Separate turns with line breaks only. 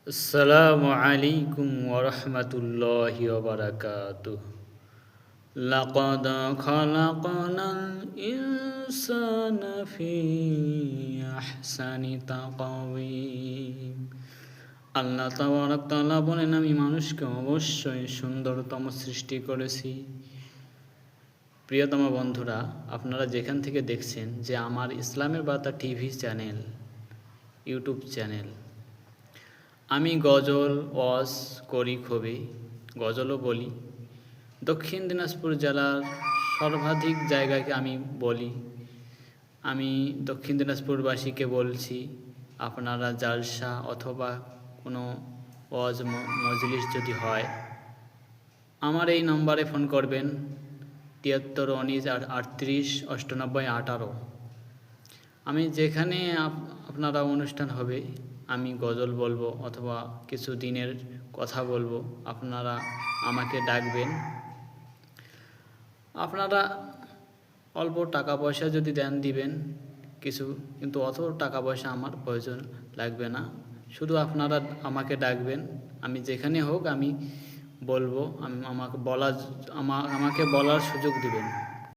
আসসালামু আলাইকুম ওয়া রাহমাতুল্লাহি ওয়া বারাকাতুহু। লাকাদ খালাকনাল ইনসানা ফি আহসানি তাকওয়িম। আল্লাহ তাবারক তাআলা বলেন, আমি মানুষকে অবশ্যই সুন্দরতম সৃষ্টি করেছি। প্রিয়তম বন্ধুরা, আপনারা যেখান থেকে দেখছেন যে আমার ইসলামের বার্তা টিভি চ্যানেল, ইউটিউব চ্যানেল, আমি গজল ওয়াজ করি, খুবই গজলও বলি। দক্ষিণ দিনাজপুর জেলার সর্বাধিক জায়গায় আমি বলি। আমি দক্ষিণ দিনাজপুরবাসীকে বলছি, আপনারা জালসা অথবা কোনো ওয়াজ মজলিস যদি হয়, আমার এই নম্বরে ফোন করবেন 73 19 38 98। আমি যেখানে আপনারা অনুষ্ঠান হবে, আমি গজল বলবো অথবা কিছু দিনের কথা বলবো, আপনারা আমাকে ডাকবেন। আপনারা অল্প টাকা পয়সা যদি দেন দিবেন কিছু, কিন্তু অত টাকা পয়সা আমার প্রয়োজন লাগবে না। শুধু আপনারা আমাকে ডাকবেন, আমি যেখানে হোক আমি বলবো। আমাকে বলার সুযোগ দিবেন।